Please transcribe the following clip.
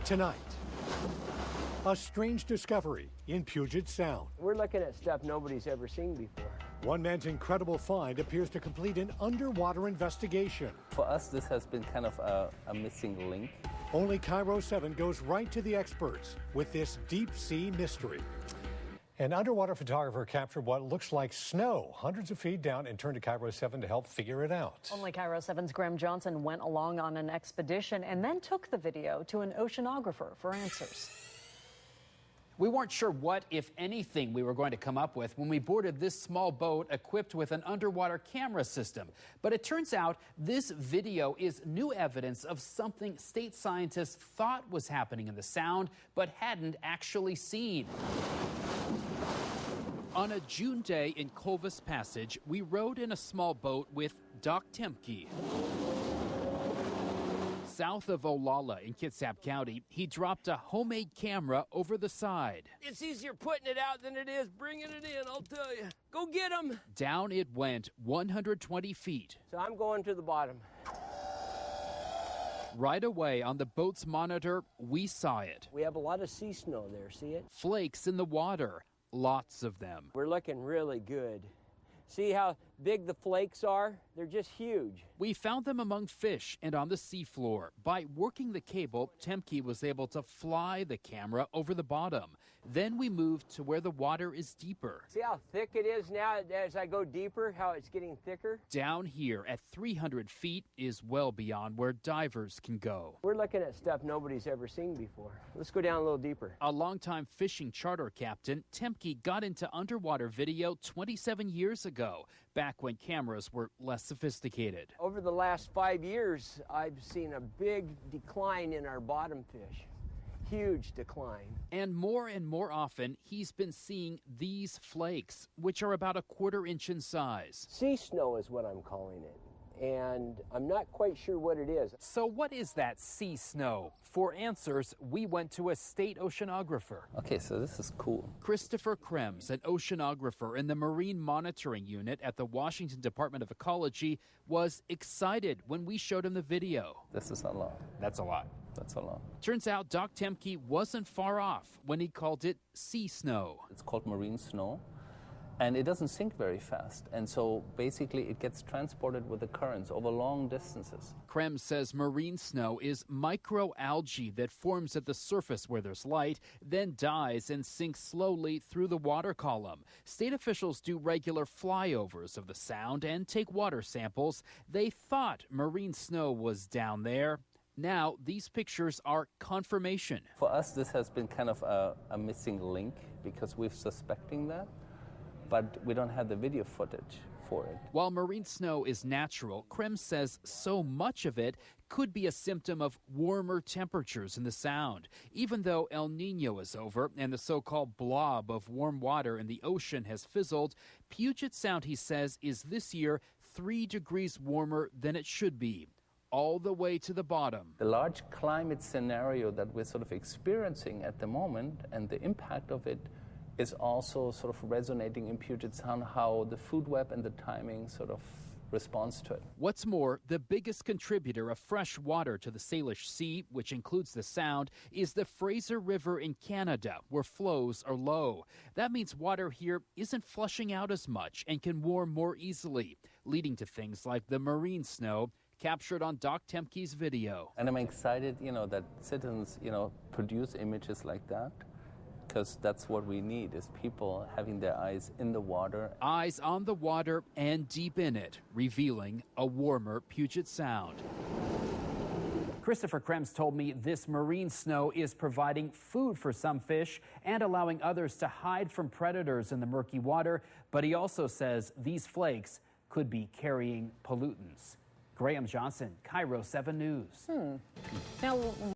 Tonight, a strange discovery in Puget Sound. We're looking at stuff nobody's ever seen before. One man's incredible find appears to complete an underwater investigation. For us, this has been kind of a missing link. Only KIRO 7 goes right to the experts with this deep sea mystery. An underwater photographer captured what looks like snow hundreds of feet down and turned to KIRO 7 to help figure it out. Only KIRO 7's Graham Johnson went along on an expedition and then took the video to an oceanographer for answers. We weren't sure what, if anything, we were going to come up with when we boarded this small boat equipped with an underwater camera system. But it turns out this video is new evidence of something state scientists thought was happening in the Sound, but hadn't actually seen. On a June day in Culvis Passage, we rode in a small boat with Doc Temke. South of Olalla in Kitsap County, he dropped a homemade camera over the side. It's easier putting it out than it is bringing it in, I'll tell you. Go get them. Down it went 120 feet. So I'm going to the bottom. Right away on the boat's monitor, we saw it. We have a lot of sea snow there, see it? Flakes in the water, lots of them. We're looking really good. See how big the flakes are? They're just huge. We found them among fish and on the seafloor. By working the cable, Temke was able to fly the camera over the bottom. Then we moved to where the water is deeper. See how thick it is now as I go deeper, how it's getting thicker? Down here at 300 feet is well beyond where divers can go. We're looking at stuff nobody's ever seen before. Let's go down a little deeper. A longtime fishing charter captain, Temke got into underwater video 27 years ago, back when cameras were less sophisticated. Over the last 5 years, I've seen a big decline in our bottom fish. Huge decline. And more often, he's been seeing these flakes, which are about 1/4 inch in size. Sea snow is what I'm calling it. And I'm not quite sure what it is. So what is that sea snow? For answers, we went to a state oceanographer. Okay, so this is cool. Christopher Krems, an oceanographer in the Marine Monitoring Unit at the Washington Department of Ecology, was excited when we showed him the video. This is a lot. That's a lot. That's a lot. Turns out Doc Temke wasn't far off when he called it sea snow. It's called marine snow, and it doesn't sink very fast. And so basically it gets transported with the currents over long distances. Krems says marine snow is microalgae that forms at the surface where there's light, then dies and sinks slowly through the water column. State officials do regular flyovers of the Sound and take water samples. They thought marine snow was down there. Now, these pictures are confirmation. For us, this has been kind of a missing link because we're suspecting that, but we don't have the video footage for it. While marine snow is natural, Krems says so much of it could be a symptom of warmer temperatures in the Sound. Even though El Nino is over and the so-called blob of warm water in the ocean has fizzled, Puget Sound, he says, is this year 3 degrees warmer than it should be, all the way to the bottom. The large climate scenario that we're sort of experiencing at the moment and the impact of it is also sort of resonating in Puget Sound, how the food web and the timing sort of responds to it. What's more, the biggest contributor of fresh water to the Salish Sea, which includes the Sound, is the Fraser River in Canada, where flows are low. That means water here isn't flushing out as much and can warm more easily, leading to things like the marine snow captured on Doc Temke's video. And I'm excited, that citizens, produce images like that, because that's what we need, is people having their eyes in the water. Eyes on the water and deep in it, revealing a warmer Puget Sound. Christopher Krems told me this marine snow is providing food for some fish and allowing others to hide from predators in the murky water, but he also says these flakes could be carrying pollutants. Graham Johnson, KIRO 7 News. Now,